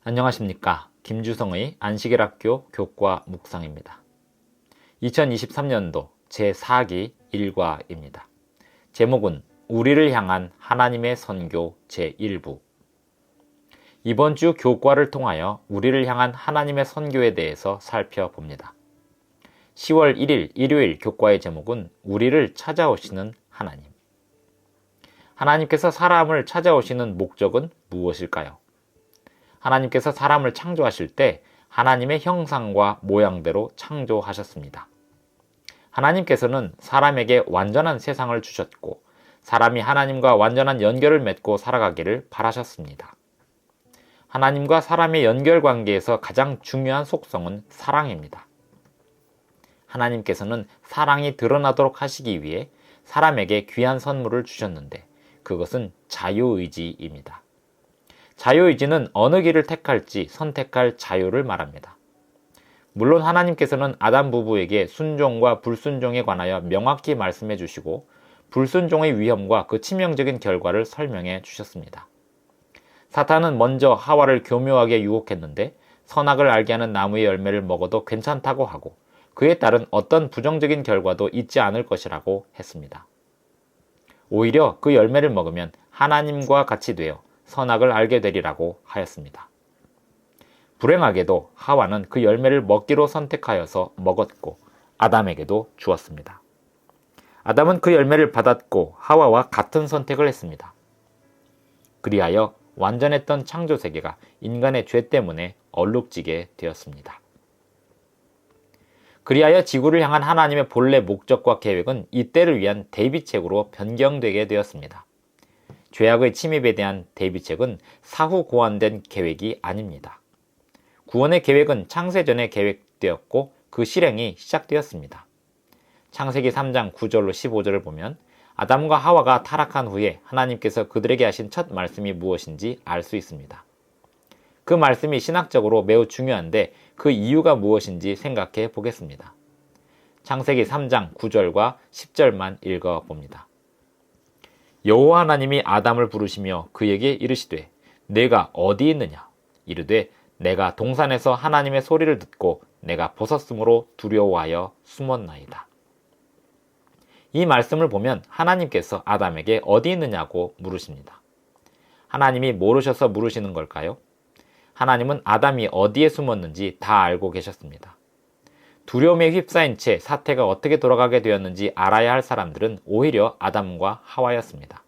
안녕하십니까. 김주성의 안식일학교 교과 묵상입니다. 2023년도 제4기 1과입니다. 제목은 우리를 향한 하나님의 선교 제1부. 이번 주 교과를 통하여 우리를 향한 하나님의 선교에 대해서 살펴봅니다. 10월 1일 일요일 교과의 제목은 우리를 찾아오시는 하나님. 하나님께서 사람을 찾아오시는 목적은 무엇일까요? 하나님께서 사람을 창조하실 때 하나님의 형상과 모양대로 창조하셨습니다. 하나님께서는 사람에게 완전한 세상을 주셨고 사람이 하나님과 완전한 연결을 맺고 살아가기를 바라셨습니다. 하나님과 사람의 연결 관계에서 가장 중요한 속성은 사랑입니다. 하나님께서는 사랑이 드러나도록 하시기 위해 사람에게 귀한 선물을 주셨는데 그것은 자유의지입니다. 자유의지는 어느 길을 택할지 선택할 자유를 말합니다. 물론 하나님께서는 아담 부부에게 순종과 불순종에 관하여 명확히 말씀해 주시고 불순종의 위험과 그 치명적인 결과를 설명해 주셨습니다. 사탄은 먼저 하와를 교묘하게 유혹했는데 선악을 알게 하는 나무의 열매를 먹어도 괜찮다고 하고 그에 따른 어떤 부정적인 결과도 있지 않을 것이라고 했습니다. 오히려 그 열매를 먹으면 하나님과 같이 되어 선악을 알게 되리라고 하였습니다. 불행하게도 하와는 그 열매를 먹기로 선택하여서 먹었고 아담에게도 주었습니다. 아담은 그 열매를 받았고 하와와 같은 선택을 했습니다. 그리하여 완전했던 창조 세계가 인간의 죄 때문에 얼룩지게 되었습니다. 그리하여 지구를 향한 하나님의 본래 목적과 계획은 이때를 위한 대비책으로 변경되게 되었습니다. 죄악의 침입에 대한 대비책은 사후 고안된 계획이 아닙니다. 구원의 계획은 창세전에 계획되었고 그 실행이 시작되었습니다. 창세기 3장 9절로 15절을 보면 아담과 하와가 타락한 후에 하나님께서 그들에게 하신 첫 말씀이 무엇인지 알 수 있습니다. 그 말씀이 신학적으로 매우 중요한데 그 이유가 무엇인지 생각해 보겠습니다. 창세기 3장 9절과 10절만 읽어봅니다. 여호와 하나님이 아담을 부르시며 그에게 이르시되 내가 어디 있느냐? 이르되 내가 동산에서 하나님의 소리를 듣고 내가 벗었으므로 두려워하여 숨었나이다. 이 말씀을 보면 하나님께서 아담에게 어디 있느냐고 물으십니다. 하나님이 모르셔서 물으시는 걸까요? 하나님은 아담이 어디에 숨었는지 다 알고 계셨습니다. 두려움에 휩싸인 채 사태가 어떻게 돌아가게 되었는지 알아야 할 사람들은 오히려 아담과 하와였습니다.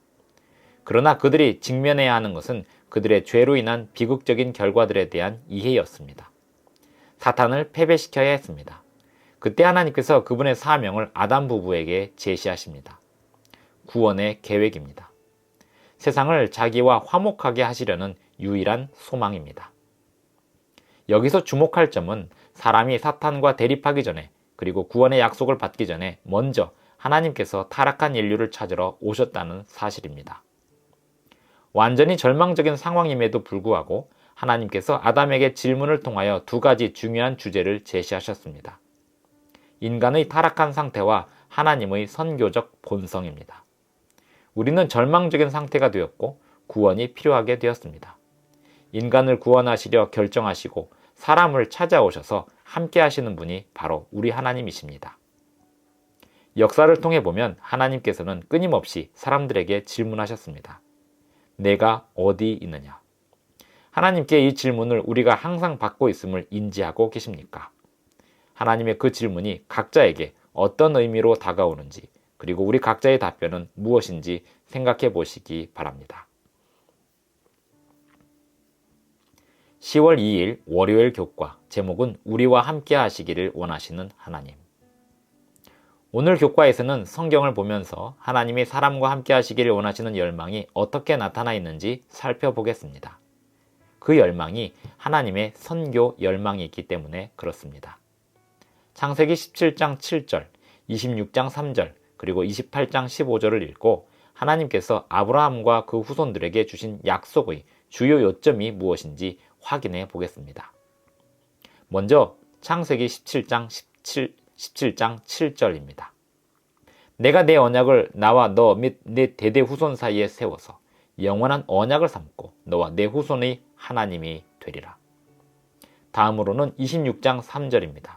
그러나 그들이 직면해야 하는 것은 그들의 죄로 인한 비극적인 결과들에 대한 이해였습니다. 사탄을 패배시켜야 했습니다. 그때 하나님께서 그분의 사명을 아담 부부에게 제시하십니다. 구원의 계획입니다. 세상을 자기와 화목하게 하시려는 유일한 소망입니다. 여기서 주목할 점은 사람이 사탄과 대립하기 전에 그리고 구원의 약속을 받기 전에 먼저 하나님께서 타락한 인류를 찾으러 오셨다는 사실입니다. 완전히 절망적인 상황임에도 불구하고 하나님께서 아담에게 질문을 통하여 두 가지 중요한 주제를 제시하셨습니다. 인간의 타락한 상태와 하나님의 선교적 본성입니다. 우리는 절망적인 상태가 되었고 구원이 필요하게 되었습니다. 인간을 구원하시려 결정하시고 사람을 찾아오셔서 함께 하시는 분이 바로 우리 하나님이십니다. 역사를 통해 보면 하나님께서는 끊임없이 사람들에게 질문하셨습니다. 내가 어디 있느냐? 하나님께 이 질문을 우리가 항상 받고 있음을 인지하고 계십니까? 하나님의 그 질문이 각자에게 어떤 의미로 다가오는지 그리고 우리 각자의 답변은 무엇인지 생각해 보시기 바랍니다. 10월 2일 월요일 교과 제목은 우리와 함께 하시기를 원하시는 하나님. 오늘 교과에서는 성경을 보면서 하나님이 사람과 함께 하시기를 원하시는 열망이 어떻게 나타나 있는지 살펴보겠습니다. 그 열망이 하나님의 선교 열망이 있기 때문에 그렇습니다. 창세기 17장 7절, 26장 3절, 그리고 28장 15절을 읽고 하나님께서 아브라함과 그 후손들에게 주신 약속의 주요 요점이 무엇인지 확인해 보겠습니다. 먼저 창세기 17장 7절입니다. 내가 내 언약을 나와 너 및 내 대대 후손 사이에 세워서 영원한 언약을 삼고 너와 내 후손의 하나님이 되리라. 다음으로는 26장 3절입니다.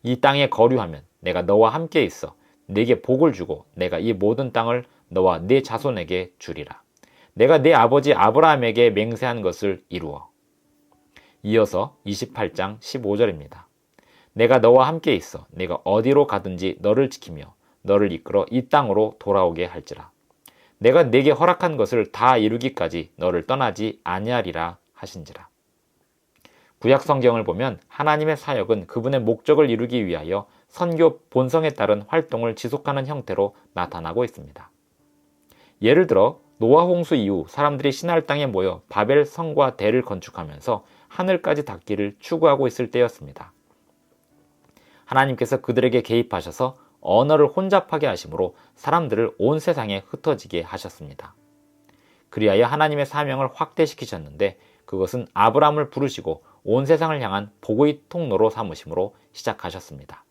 이 땅에 거류하면 내가 너와 함께 있어 네게 복을 주고 내가 이 모든 땅을 너와 네 자손에게 주리라. 내가 네 아버지 아브라함에게 맹세한 것을 이루어. 이어서 28장 15절입니다. 내가 너와 함께 있어 네가 어디로 가든지 너를 지키며 너를 이끌어 이 땅으로 돌아오게 할지라. 내가 네게 허락한 것을 다 이루기까지 너를 떠나지 아니하리라 하신지라. 구약 성경을 보면 하나님의 사역은 그분의 목적을 이루기 위하여 선교 본성에 따른 활동을 지속하는 형태로 나타나고 있습니다. 예를 들어 노아 홍수 이후 사람들이 시날 땅에 모여 바벨 성과 대를 건축하면서 하늘까지 닿기를 추구하고 있을 때였습니다. 하나님께서 그들에게 개입하셔서 언어를 혼잡하게 하심으로 사람들을 온 세상에 흩어지게 하셨습니다. 그리하여 하나님의 사명을 확대시키셨는데 그것은 아브라함을 부르시고 온 세상을 향한 복의 통로로 삼으심으로 시작하셨습니다.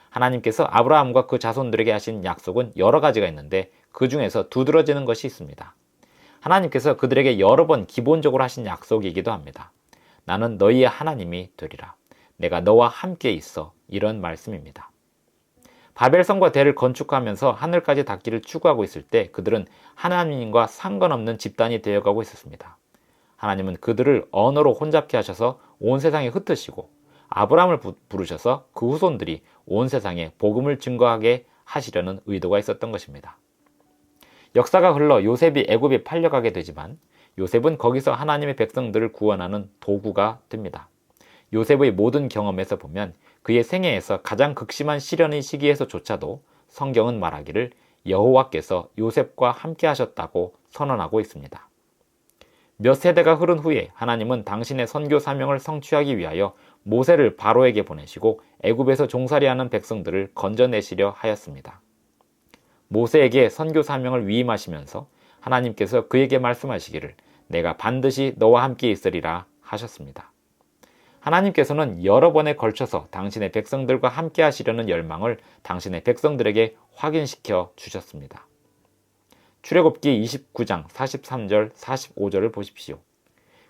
하나님께서 아브라함과 그 자손들에게 하신 약속은 여러 가지가 있는데 그 중에서 두드러지는 것이 있습니다. 하나님께서 그들에게 여러 번 기본적으로 하신 약속이기도 합니다. 나는 너희의 하나님이 되리라. 내가 너와 함께 있어. 이런 말씀입니다. 바벨성과 대를 건축하면서 하늘까지 닿기를 추구하고 있을 때 그들은 하나님과 상관없는 집단이 되어가고 있었습니다. 하나님은 그들을 언어로 혼잡케 하셔서 온 세상에 흩으시고 아브라함을 부르셔서 그 후손들이 온 세상에 복음을 증거하게 하시려는 의도가 있었던 것입니다. 역사가 흘러 요셉이 애굽에 팔려가게 되지만 요셉은 거기서 하나님의 백성들을 구원하는 도구가 됩니다. 요셉의 모든 경험에서 보면 그의 생애에서 가장 극심한 시련의 시기에서조차도 성경은 말하기를 여호와께서 요셉과 함께 하셨다고 선언하고 있습니다. 몇 세대가 흐른 후에 하나님은 당신의 선교 사명을 성취하기 위하여 모세를 바로에게 보내시고 애굽에서 종살이하는 백성들을 건져내시려 하였습니다. 모세에게 선교 사명을 위임하시면서 하나님께서 그에게 말씀하시기를 내가 반드시 너와 함께 있으리라 하셨습니다. 하나님께서는 여러 번에 걸쳐서 당신의 백성들과 함께 하시려는 열망을 당신의 백성들에게 확인시켜 주셨습니다. 출애굽기 29장 43절 45절을 보십시오.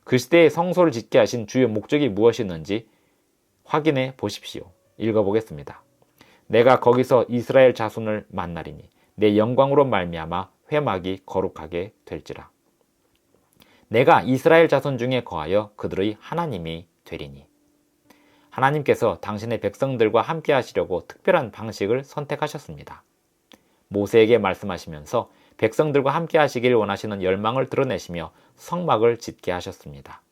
그 시대에 성소를 짓게 하신 주의 목적이 무엇이었는지 확인해 보십시오. 읽어보겠습니다. 내가 거기서 이스라엘 자손을 만나리니 내 영광으로 말미암아 회막이 거룩하게 될지라. 내가 이스라엘 자손 중에 거하여 그들의 하나님이 되리니. 하나님께서 당신의 백성들과 함께 하시려고 특별한 방식을 선택하셨습니다. 모세에게 말씀하시면서 백성들과 함께 하시길 원하시는 열망을 드러내시며 성막을 짓게 하셨습니다.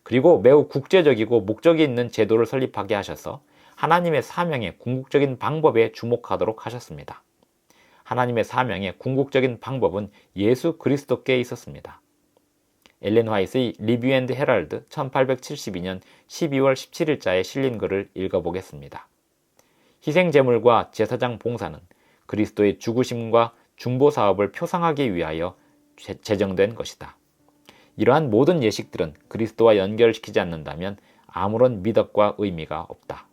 그리고 매우 국제적이고 목적이 있는 제도를 설립하게 하셔서 하나님의 사명의 궁극적인 방법에 주목하도록 하셨습니다. 하나님의 사명의 궁극적인 방법은 예수 그리스도께 있었습니다. 엘렌 화이트의 리뷰 앤드 헤럴드 1872년 12월 17일자에 실린 글을 읽어보겠습니다. 희생제물과 제사장 봉사는 그리스도의 죽으심과 중보사업을 표상하기 위하여 제정된 것이다. 이러한 모든 예식들은 그리스도와 연결시키지 않는다면 아무런 미덕과 의미가 없다.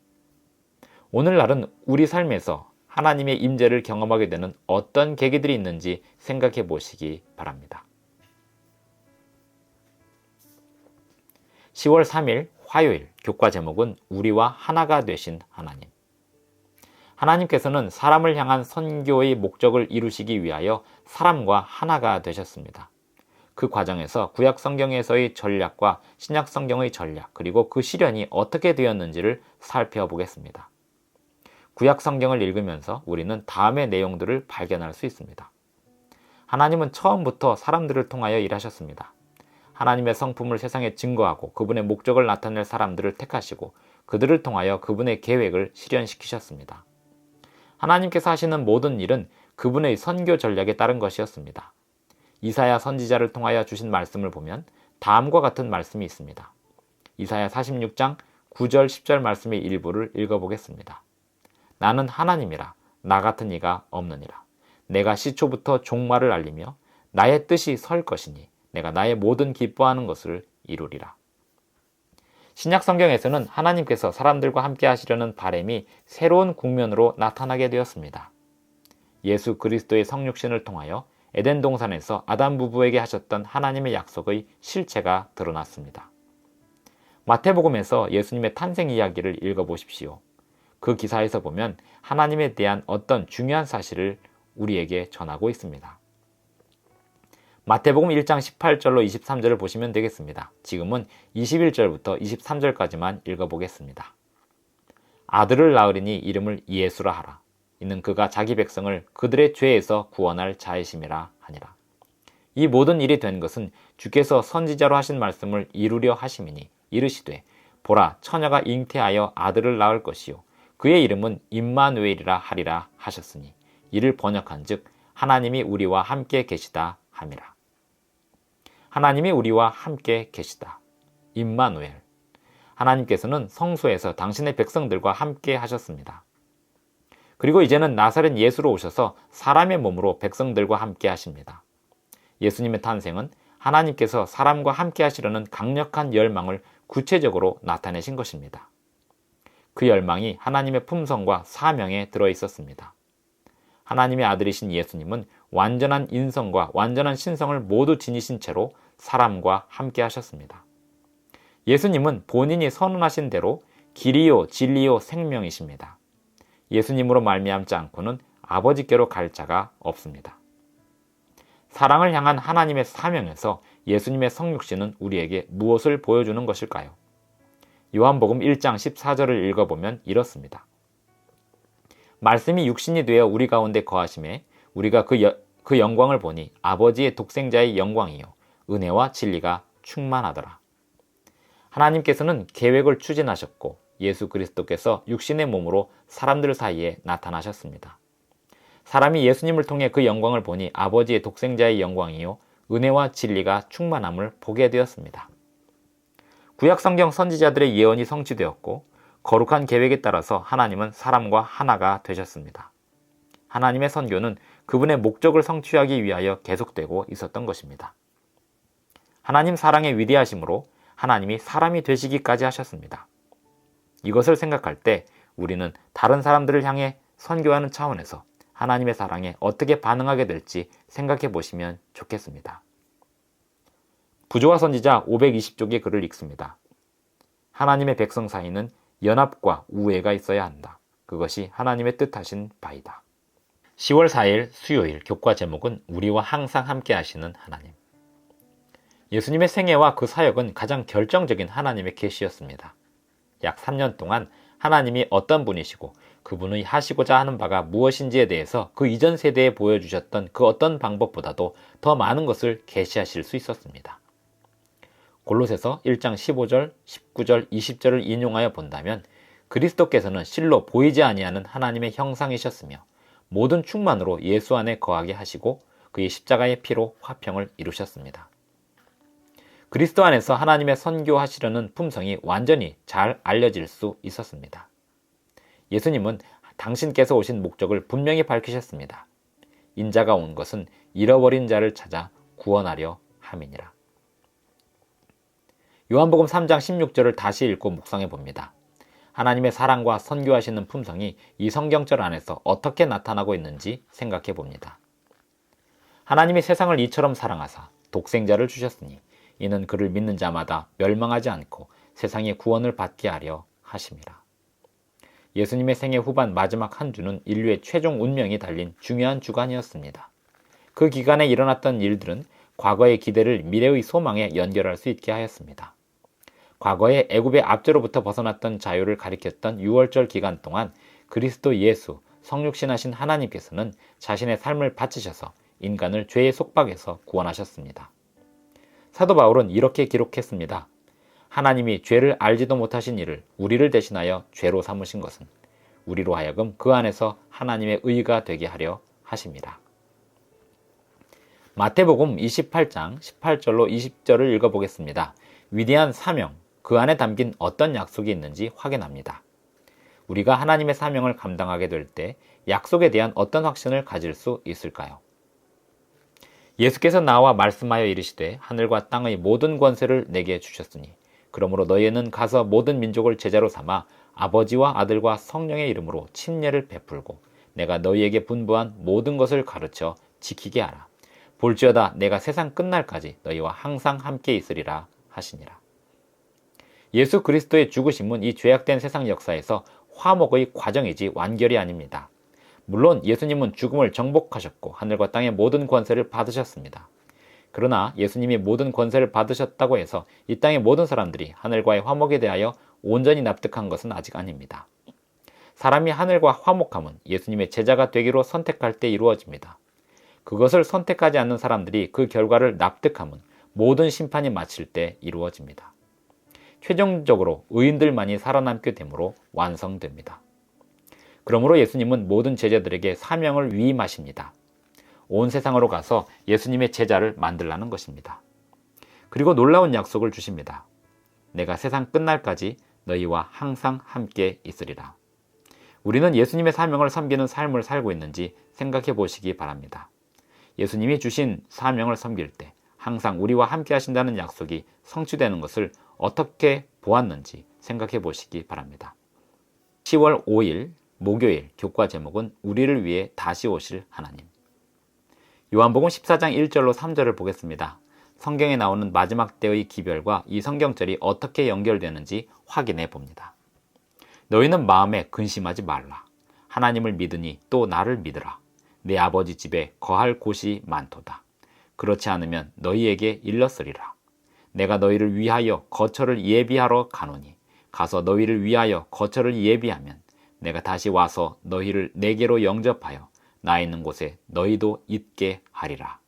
오늘날은 우리 삶에서 하나님의 임재를 경험하게 되는 어떤 계기들이 있는지 생각해 보시기 바랍니다. 10월 3일 화요일 교과 제목은 우리와 하나가 되신 하나님. 하나님께서는 사람을 향한 선교의 목적을 이루시기 위하여 사람과 하나가 되셨습니다. 그 과정에서 구약 성경에서의 전략과 신약 성경의 전략 그리고 그 실현이 어떻게 되었는지를 살펴보겠습니다. 구약 성경을 읽으면서 우리는 다음의 내용들을 발견할 수 있습니다. 하나님은 처음부터 사람들을 통하여 일하셨습니다. 하나님의 성품을 세상에 증거하고 그분의 목적을 나타낼 사람들을 택하시고 그들을 통하여 그분의 계획을 실현시키셨습니다. 하나님께서 하시는 모든 일은 그분의 선교 전략에 따른 것이었습니다. 이사야 선지자를 통하여 주신 말씀을 보면 다음과 같은 말씀이 있습니다. 이사야 46장 9절 10절 말씀의 일부를 읽어보겠습니다. 나는 하나님이라 나 같은 이가 없느니라. 내가 시초부터 종말을 알리며 나의 뜻이 설 것이니 내가 나의 모든 기뻐하는 것을 이루리라. 신약 성경에서는 하나님께서 사람들과 함께 하시려는 바람이 새로운 국면으로 나타나게 되었습니다. 예수 그리스도의 성육신을 통하여 에덴 동산에서 아담 부부에게 하셨던 하나님의 약속의 실체가 드러났습니다. 마태복음에서 예수님의 탄생 이야기를 읽어보십시오. 그 기사에서 보면 하나님에 대한 어떤 중요한 사실을 우리에게 전하고 있습니다. 마태복음 1장 18절로 23절을 보시면 되겠습니다. 지금은 21절부터 23절까지만 읽어보겠습니다. 아들을 낳으리니 이름을 예수라 하라. 이는 그가 자기 백성을 그들의 죄에서 구원할 자이심이라 하니라. 이 모든 일이 된 것은 주께서 선지자로 하신 말씀을 이루려 하심이니 이르시되 보라 처녀가 잉태하여 아들을 낳을 것이요 그의 이름은 임마누엘이라 하리라 하셨으니 이를 번역한즉 하나님이 우리와 함께 계시다 함이라. 하나님이 우리와 함께 계시다. 임마누엘. 하나님께서는 성소에서 당신의 백성들과 함께 하셨습니다. 그리고 이제는 나사렛 예수로 오셔서 사람의 몸으로 백성들과 함께 하십니다. 예수님의 탄생은 하나님께서 사람과 함께 하시려는 강력한 열망을 구체적으로 나타내신 것입니다. 그 열망이 하나님의 품성과 사명에 들어 있었습니다. 하나님의 아들이신 예수님은 완전한 인성과 완전한 신성을 모두 지니신 채로 사람과 함께 하셨습니다. 예수님은 본인이 선언하신 대로 길이요 진리요 생명이십니다. 예수님으로 말미암지 않고는 아버지께로 갈 자가 없습니다. 사랑을 향한 하나님의 사명에서 예수님의 성육신은 우리에게 무엇을 보여주는 것일까요? 요한복음 1장 14절을 읽어보면 이렇습니다. 말씀이 육신이 되어 우리 가운데 거하심에 우리가 그 영광을 보니 아버지의 독생자의 영광이요 은혜와 진리가 충만하더라. 하나님께서는 계획을 추진하셨고 예수 그리스도께서 육신의 몸으로 사람들 사이에 나타나셨습니다. 사람이 예수님을 통해 그 영광을 보니 아버지의 독생자의 영광이요 은혜와 진리가 충만함을 보게 되었습니다. 구약성경 선지자들의 예언이 성취되었고 거룩한 계획에 따라서 하나님은 사람과 하나가 되셨습니다. 하나님의 선교는 그분의 목적을 성취하기 위하여 계속되고 있었던 것입니다. 하나님 사랑의 위대하심으로 하나님이 사람이 되시기까지 하셨습니다. 이것을 생각할 때 우리는 다른 사람들을 향해 선교하는 차원에서 하나님의 사랑에 어떻게 반응하게 될지 생각해 보시면 좋겠습니다. 부조화 선지자 520쪽의 글을 읽습니다. 하나님의 백성 사이는 연합과 우애가 있어야 한다. 그것이 하나님의 뜻하신 바이다. 10월 4일 수요일 교과 제목은 우리와 항상 함께 하시는 하나님. 예수님의 생애와 그 사역은 가장 결정적인 하나님의 계시였습니다. 약 3년 동안 하나님이 어떤 분이시고 그분의 하시고자 하는 바가 무엇인지에 대해서 그 이전 세대에 보여주셨던 그 어떤 방법보다도 더 많은 것을 계시하실 수 있었습니다. 골로새서 1장 15절, 19절, 20절을 인용하여 본다면 그리스도께서는 실로 보이지 아니하는 하나님의 형상이셨으며 모든 충만으로 예수 안에 거하게 하시고 그의 십자가의 피로 화평을 이루셨습니다. 그리스도 안에서 하나님의 선교하시려는 품성이 완전히 잘 알려질 수 있었습니다. 예수님은 당신께서 오신 목적을 분명히 밝히셨습니다. 인자가 온 것은 잃어버린 자를 찾아 구원하려 함이니라. 요한복음 3장 16절을 다시 읽고 묵상해 봅니다. 하나님의 사랑과 선교하시는 품성이 이 성경절 안에서 어떻게 나타나고 있는지 생각해 봅니다. 하나님이 세상을 이처럼 사랑하사 독생자를 주셨으니 이는 그를 믿는 자마다 멸망하지 않고 세상의 구원을 받게 하려 하심이라. 예수님의 생애 후반 마지막 한 주는 인류의 최종 운명이 달린 중요한 주간이었습니다. 그 기간에 일어났던 일들은 과거의 기대를 미래의 소망에 연결할 수 있게 하였습니다. 과거의 애굽의 압제로부터 벗어났던 자유를 가리켰던 6월절 기간 동안 그리스도 예수, 성육신하신 하나님께서는 자신의 삶을 바치셔서 인간을 죄의 속박에서 구원하셨습니다. 사도 바울은 이렇게 기록했습니다. 하나님이 죄를 알지도 못하신 이를 우리를 대신하여 죄로 삼으신 것은 우리로 하여금 그 안에서 하나님의 의가 되게 하려 하심이라. 마태복음 28장 18절로 20절을 읽어보겠습니다. 위대한 사명, 그 안에 담긴 어떤 약속이 있는지 확인합니다. 우리가 하나님의 사명을 감당하게 될 때 약속에 대한 어떤 확신을 가질 수 있을까요? 예수께서 나와 말씀하여 이르시되 하늘과 땅의 모든 권세를 내게 주셨으니 그러므로 너희는 가서 모든 민족을 제자로 삼아 아버지와 아들과 성령의 이름으로 침례를 베풀고 내가 너희에게 분부한 모든 것을 가르쳐 지키게 하라. 볼지어다 내가 세상 끝날까지 너희와 항상 함께 있으리라 하시니라. 예수 그리스도의 죽으심은 이 죄악된 세상 역사에서 화목의 과정이지 완결이 아닙니다. 물론 예수님은 죽음을 정복하셨고 하늘과 땅의 모든 권세를 받으셨습니다. 그러나 예수님이 모든 권세를 받으셨다고 해서 이 땅의 모든 사람들이 하늘과의 화목에 대하여 온전히 납득한 것은 아직 아닙니다. 사람이 하늘과 화목함은 예수님의 제자가 되기로 선택할 때 이루어집니다. 그것을 선택하지 않는 사람들이 그 결과를 납득함은 모든 심판이 마칠 때 이루어집니다. 최종적으로 의인들만이 살아남게 되므로 완성됩니다. 그러므로 예수님은 모든 제자들에게 사명을 위임하십니다. 온 세상으로 가서 예수님의 제자를 만들라는 것입니다. 그리고 놀라운 약속을 주십니다. 내가 세상 끝날까지 너희와 항상 함께 있으리라. 우리는 예수님의 사명을 섬기는 삶을 살고 있는지 생각해 보시기 바랍니다. 예수님이 주신 사명을 섬길 때 항상 우리와 함께 하신다는 약속이 성취되는 것을 어떻게 보았는지 생각해 보시기 바랍니다. 10월 5일 목요일 교과 제목은 우리를 위해 다시 오실 하나님. 요한복음 14장 1절로 3절을 보겠습니다. 성경에 나오는 마지막 때의 기별과 이 성경절이 어떻게 연결되는지 확인해 봅니다. 너희는 마음에 근심하지 말라. 하나님을 믿으니 또 나를 믿으라. 내 아버지 집에 거할 곳이 많도다. 그렇지 않으면 너희에게 일렀으리라. 내가 너희를 위하여 거처를 예비하러 가노니 가서 너희를 위하여 거처를 예비하면 내가 다시 와서 너희를 내게로 영접하여 나 있는 곳에 너희도 있게 하리라.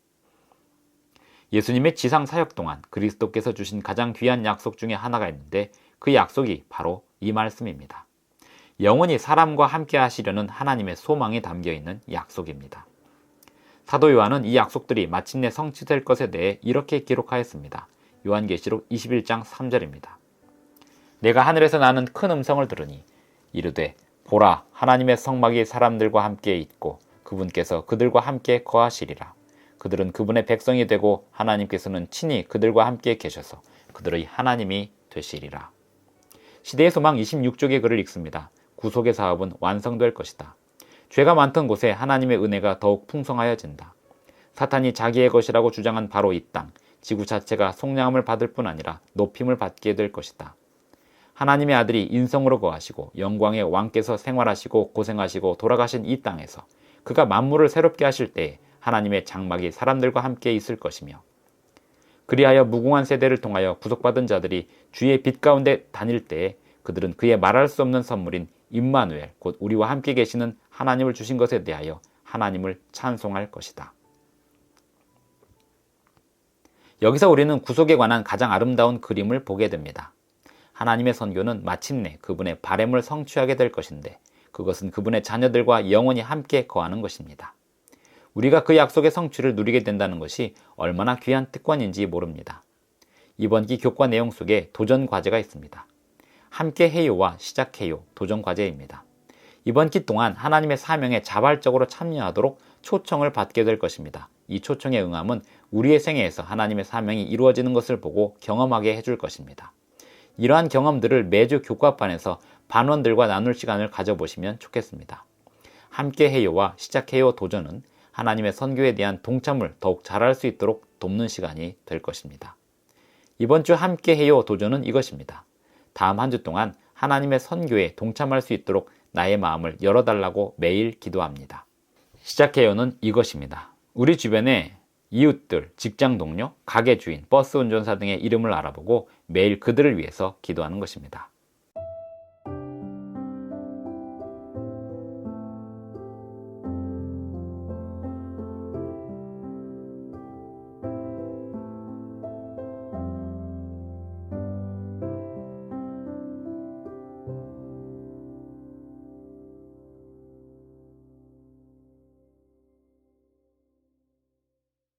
예수님의 지상 사역 동안 그리스도께서 주신 가장 귀한 약속 중에 하나가 있는데 그 약속이 바로 이 말씀입니다. 영원히 사람과 함께 하시려는 하나님의 소망이 담겨있는 약속입니다. 사도 요한은 이 약속들이 마침내 성취될 것에 대해 이렇게 기록하였습니다. 요한계시록 21장 3절입니다. 내가 하늘에서 나는 큰 음성을 들으니 이르되 보라, 하나님의 성막이 사람들과 함께 있고 그분께서 그들과 함께 거하시리라. 그들은 그분의 백성이 되고 하나님께서는 친히 그들과 함께 계셔서 그들의 하나님이 되시리라. 시대의 소망 26쪽의 글을 읽습니다. 구속의 사업은 완성될 것이다. 죄가 많던 곳에 하나님의 은혜가 더욱 풍성하여진다. 사탄이 자기의 것이라고 주장한 바로 이 땅, 지구 자체가 속량함을 받을 뿐 아니라 높임을 받게 될 것이다. 하나님의 아들이 인성으로 거하시고 영광의 왕께서 생활하시고 고생하시고 돌아가신 이 땅에서 그가 만물을 새롭게 하실 때에 하나님의 장막이 사람들과 함께 있을 것이며 그리하여 무궁한 세대를 통하여 구속받은 자들이 주의 빛 가운데 다닐 때에 그들은 그의 말할 수 없는 선물인 임마누엘 곧 우리와 함께 계시는 하나님을 주신 것에 대하여 하나님을 찬송할 것이다. 여기서 우리는 구속에 관한 가장 아름다운 그림을 보게 됩니다. 하나님의 선교는 마침내 그분의 바램을 성취하게 될 것인데 그것은 그분의 자녀들과 영원히 함께 거하는 것입니다. 우리가 그 약속의 성취를 누리게 된다는 것이 얼마나 귀한 특권인지 모릅니다. 이번 기 교과 내용 속에 도전 과제가 있습니다. 함께 해요와 시작해요 도전 과제입니다. 이번 기 동안 하나님의 사명에 자발적으로 참여하도록 초청을 받게 될 것입니다. 이 초청에 응함은 우리의 생애에서 하나님의 사명이 이루어지는 것을 보고 경험하게 해줄 것입니다. 이러한 경험들을 매주 교과반에서 반원들과 나눌 시간을 가져보시면 좋겠습니다. 함께 해요와 시작해요 도전은 하나님의 선교에 대한 동참을 더욱 잘할 수 있도록 돕는 시간이 될 것입니다. 이번 주 함께 해요 도전은 이것입니다. 다음 한 주 동안 하나님의 선교에 동참할 수 있도록 나의 마음을 열어달라고 매일 기도합니다. 시작해요는 이것입니다. 우리 주변에 이웃들, 직장 동료, 가게 주인, 버스 운전사 등의 이름을 알아보고 매일 그들을 위해서 기도하는 것입니다.